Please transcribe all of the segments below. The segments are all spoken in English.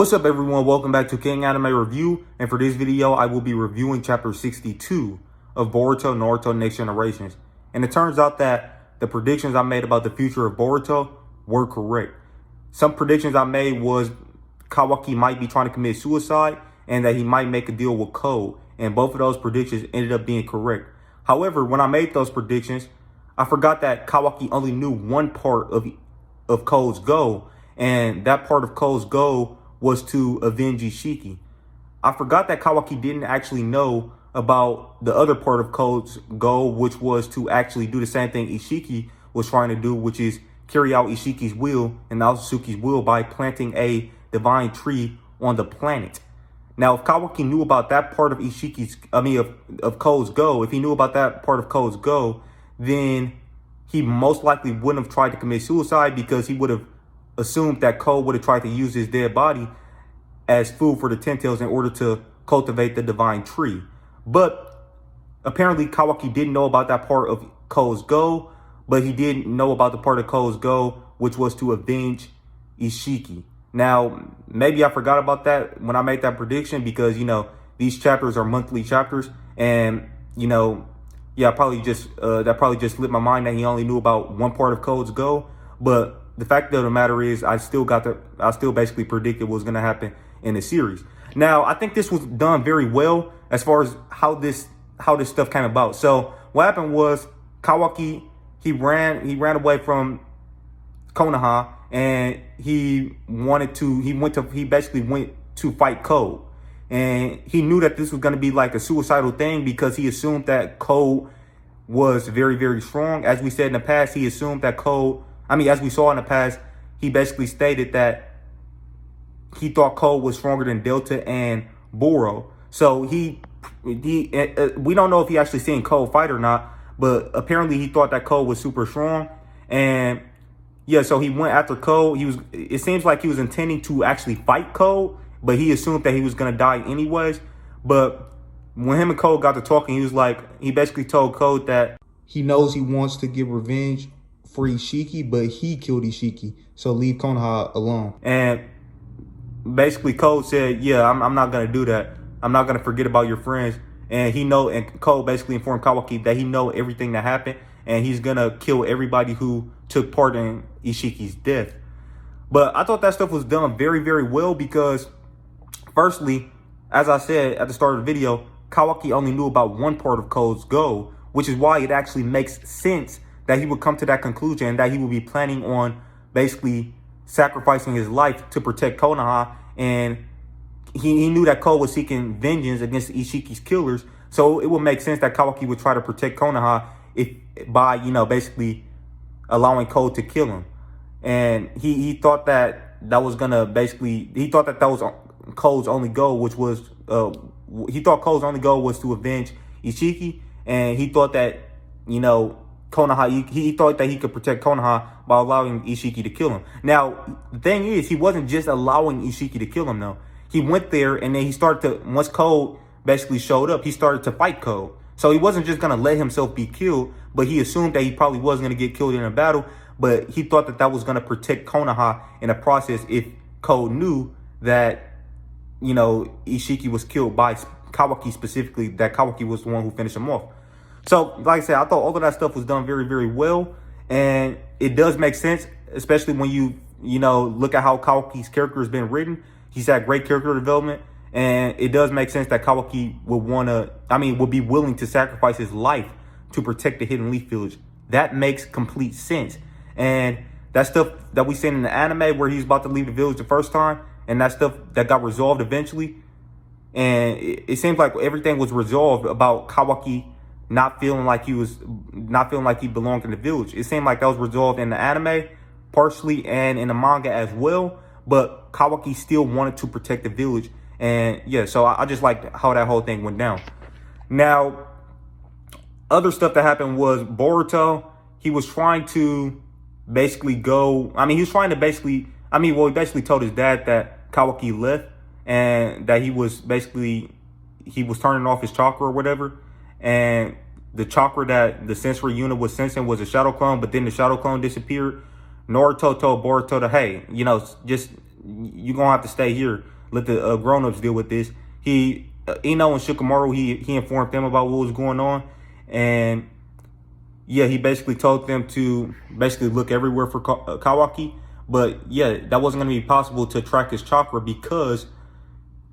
What's up, everyone? Welcome back to King Anime Review, and for this video I will be reviewing chapter 62 of Boruto Naruto Next Generations. And it turns out that the predictions I made about the future of Boruto were correct. Some predictions I made was Kawaki might be trying to commit suicide and that he might make a deal with Code, and both of those predictions ended up being correct. However, when I made those predictions, I forgot that Kawaki only knew one part of Code's goal, and that part of Code's goal was to avenge Ishiki. I forgot that Kawaki didn't actually know about the other part of Code's goal, which was to actually do the same thing Ishiki was trying to do, which is carry out Ishiki's will and Naosuke's will by planting a divine tree on the planet. Now, if Kawaki knew about that part of of Code's goal, if he knew about that part of Code's goal, then he most likely wouldn't have tried to commit suicide, because he would have assumed that Code would have tried to use his dead body as food for the Ten Tails in order to cultivate the divine tree. But apparently Kawaki didn't know about that part of Code's goal, but he did know about the part of Code's goal which was to avenge Ishiki. Now, maybe I forgot about that when I made that prediction, because, you know, these chapters are monthly chapters, and, you know, yeah, that probably just slipped my mind that he only knew about one part of Code's goal. But the fact of the matter is, I still basically predicted what was going to happen in the series. Now, I think this was done very well as far as how this stuff came about. So what happened was Kawaki, he ran away from Konoha, and he basically went to fight Code. And he knew that this was going to be like a suicidal thing, because he assumed that Code was very, very strong. As we said in the past, he assumed that as we saw in the past, he basically stated that he thought Code was stronger than Delta and Boro. So we don't know if he actually seen Code fight or not, but apparently he thought that Code was super strong. And yeah, so he went after Code. It seems like he was intending to actually fight Code, but he assumed that he was going to die anyways. But when him and Code got to talking, he basically told Code that he knows he wants to get revenge for Ishiki, but he killed Ishiki, so leave Konoha alone. And basically Code said, yeah, I'm not going to do that. I'm not going to forget about your friends. And Code basically informed Kawaki that he know everything that happened, and he's going to kill everybody who took part in Ishiki's death. But I thought that stuff was done very, very well, because firstly, as I said at the start of the video, Kawaki only knew about one part of Code's goal, which is why it actually makes sense that he would come to that conclusion, and that he would be planning on basically sacrificing his life to protect Konoha. And he knew that Code was seeking vengeance against Ishiki's killers, so it would make sense that Kawaki would try to protect Konoha by basically allowing Code to kill him. And he thought that was Code's only goal, which was Code's only goal was to avenge Ishiki, and he thought that Konoha, he thought that he could protect Konoha by allowing Ishiki to kill him. Now, the thing is, he wasn't just allowing Ishiki to kill him, though. He went there, and then once Code basically showed up, he started to fight Code. So he wasn't just going to let himself be killed, but he assumed that he probably was going to get killed in a battle, but he thought that was going to protect Konoha in the process if Code knew that, Ishiki was killed by Kawaki, specifically, that Kawaki was the one who finished him off. So, like I said, I thought all of that stuff was done very, very well. And it does make sense, especially when you look at how Kawaki's character has been written. He's had great character development. And it does make sense that Kawaki would be willing to sacrifice his life to protect the Hidden Leaf Village. That makes complete sense. And that stuff that we seen in the anime where he's about to leave the village the first time, and that stuff that got resolved eventually. And it seems like everything was resolved about Kawaki not feeling like he belonged in the village. It seemed like that was resolved in the anime partially and in the manga as well, but Kawaki still wanted to protect the village. And yeah, so I just liked how that whole thing went down. Now, other stuff that happened was Boruto, he was trying to basically he basically told his dad that Kawaki left, and that he was turning off his chakra or whatever. And the chakra that the sensory unit was sensing was a shadow clone, but then the shadow clone disappeared. Naruto told Boruto to, hey, you're going to have to stay here let the grown-ups deal with this. Ino and Shikamaru, he informed them about what was going on, and yeah, he basically told them to basically look everywhere for Kawaki. But yeah, that wasn't going to be possible to track his chakra because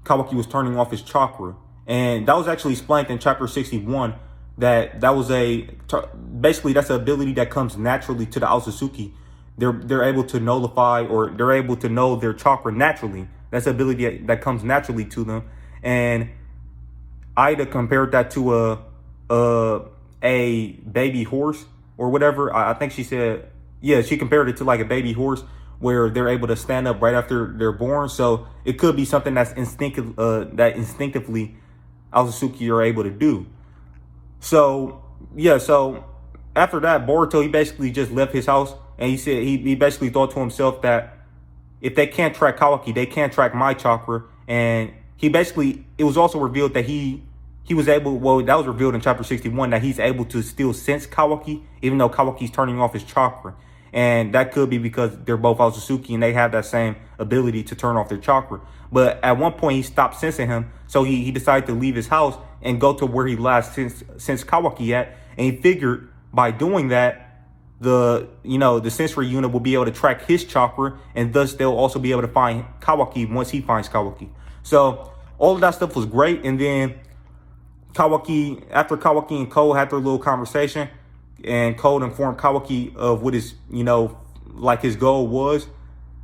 Kawaki was turning off his chakra. And that was actually explained in chapter 61 that was basically that's an ability that comes naturally to the Aotsutsuki. They're able to nullify, or they're able to know their chakra naturally. That's an ability that comes naturally to them. And Ida compared that to a baby horse or whatever. I think she said, yeah, she compared it to like a baby horse where they're able to stand up right after they're born. So it could be something that's instinctively Aotsutsuki are able to do. So yeah, so after that, Boruto, he basically just left his house, and he said he basically thought to himself that if they can't track Kawaki, they can't track my chakra. And it was also revealed that he was able, well, that was revealed in chapter 61, that he's able to still sense Kawaki, even though Kawaki's turning off his chakra. And that could be because they're both Aotsutsuki and they have that same ability to turn off their chakra. But at one point he stopped sensing him, so he decided to leave his house and go to where he last sensed Kawaki at. And he figured by doing that, the sensory unit will be able to track his chakra, and thus they'll also be able to find Kawaki once he finds Kawaki. So all of that stuff was great. And then after Kawaki and Cole had their little conversation, and Cole informed Kawaki of what his, his goal was.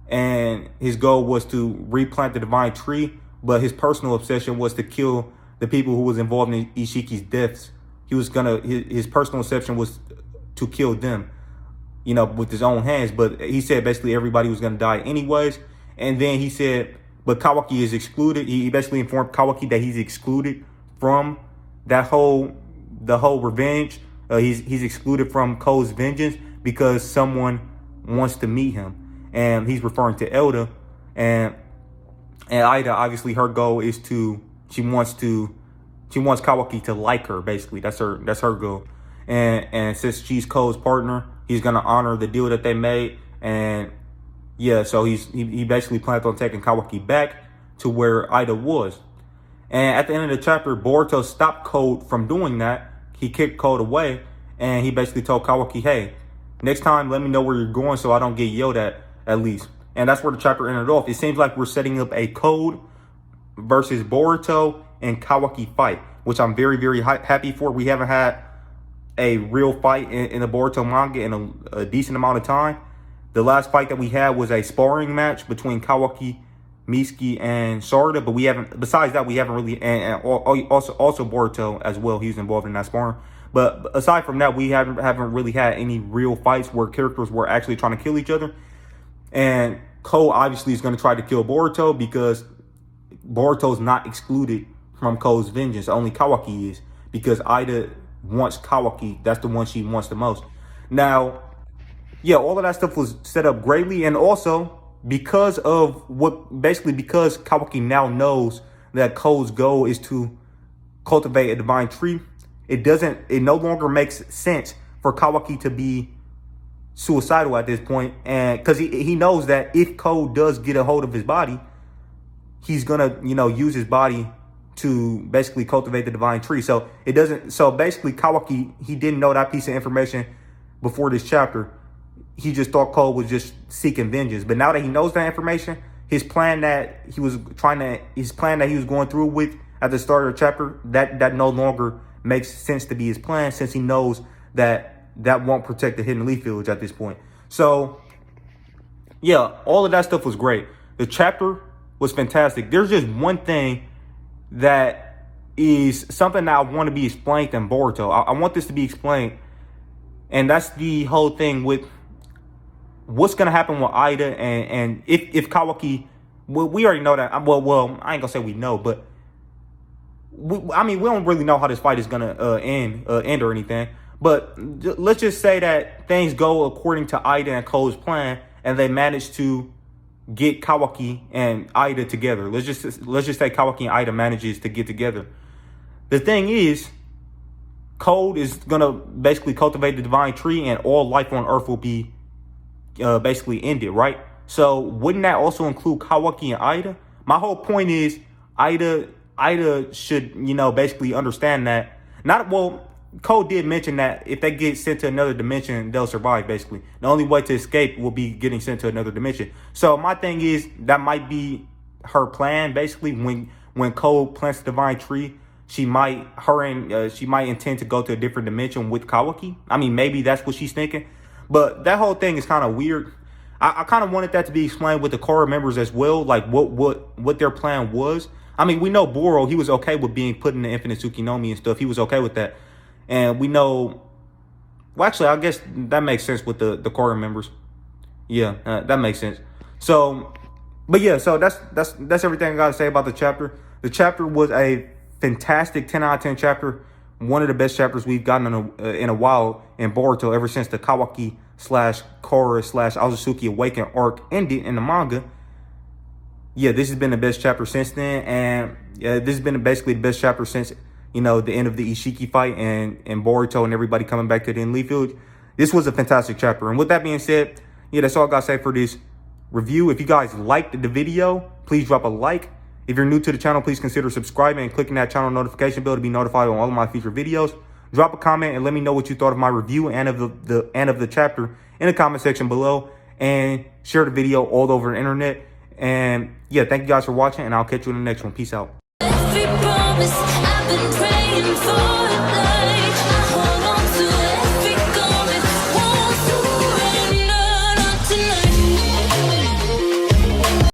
And his goal was to replant the divine tree, but his personal obsession was to kill the people who was involved in Ishiki's deaths. His personal obsession was to kill them, with his own hands. But he said basically everybody was going to die anyways. And then he said, but Kawaki is excluded. He basically informed Kawaki that he's excluded from the whole revenge. He's excluded from Ko's vengeance because someone wants to meet him. And he's referring to Elda. And Ida, obviously her goal is she wants Kawaki to like her, basically. That's her goal. And since she's Ko's partner, he's gonna honor the deal that they made. And yeah, so he basically plans on taking Kawaki back to where Ida was. And at the end of the chapter, Boruto stopped Code from doing that. He kicked Code away, and he basically told Kawaki, hey, next time let me know where you're going so I don't get yelled at least. And that's where the chapter ended off. It seems like we're setting up a Code versus Boruto and Kawaki fight, which I'm very, very happy for. We haven't had a real fight in the Boruto manga in a decent amount of time. The last fight that we had was a sparring match between Kawaki, Mitsuki, and Sarada, but we haven't really, and also Boruto as well. He's involved in that sparring. But aside from that, we haven't really had any real fights where characters were actually trying to kill each other. And Ko obviously is going to try to kill Boruto because Boruto's not excluded from Ko's vengeance. Only Kawaki is, because Ida wants Kawaki. That's the one she wants the most. Now, yeah, all of that stuff was set up greatly. And also because Kawaki now knows that Ko's goal is to cultivate a divine tree, it no longer makes sense for Kawaki to be suicidal at this point. And because he knows that if Ko does get a hold of his body, he's gonna use his body to basically cultivate the divine tree. So basically Kawaki, he didn't know that piece of information before this chapter. He just thought Cole was just seeking vengeance. But now that he knows that information, his plan that he was going through with at the start of the chapter, that no longer makes sense to be his plan, since he knows that won't protect the Hidden Leaf Village at this point. So yeah, all of that stuff was great. The chapter was fantastic. There's just one thing that is something that I want to be explained in Boruto. I want this to be explained. And that's the whole thing with what's going to happen with Ida and if Kawaki, well, we already know that. Well, I ain't going to say we know, but we don't really know how this fight is going to end or anything. But let's just say that things go according to Ida and Ko's plan, and they manage to get Kawaki and Ida together. Let's just say Kawaki and Ida manages to get together. The thing is, Code is gonna basically cultivate the divine tree, and all life on Earth will be basically ended, right? So wouldn't that also include Kawaki and Ida? my whole point is Ida should, you know, basically understand that. Not, well, Cole did mention that if they get sent to another dimension, they'll survive, basically. The only way to escape will be getting sent to another dimension. So my thing is, that might be her plan, basically. When Cole plants the divine tree, she might intend to go to a different dimension with Kawaki. I mean, maybe that's what she's thinking. But that whole thing is kind of weird. I kind of wanted that to be explained with the core members as well, like what their plan was. I mean, we know Boro, he was okay with being put in the Infinite Tsukuyomi and stuff. He was okay with that. And we know, well, actually, I guess that makes sense with the core members. Yeah, that makes sense. So, but yeah, so that's everything I got to say about the chapter. The chapter was a fantastic 10 out of 10 chapter. One of the best chapters we've gotten in a while in Boruto ever since the Kawaki /Korra /Azusuki Awaken arc ended in the manga. Yeah, this has been the best chapter since then. And yeah, this has been basically the best chapter since, you know, the end of the Ishiki fight and Boruto and everybody coming back to the Enli Village. This was a fantastic chapter. And with that being said, yeah, that's all I got to say for this review. If you guys liked the video, please drop a like. If you're new to the channel, please consider subscribing and clicking that channel notification bell to be notified on all of my future videos. Drop a comment and let me know what you thought of my review and of the chapter in the comment section below. And share the video all over the internet. And yeah, thank you guys for watching, and I'll catch you in the next one. Peace out. Every promise I've been praying for.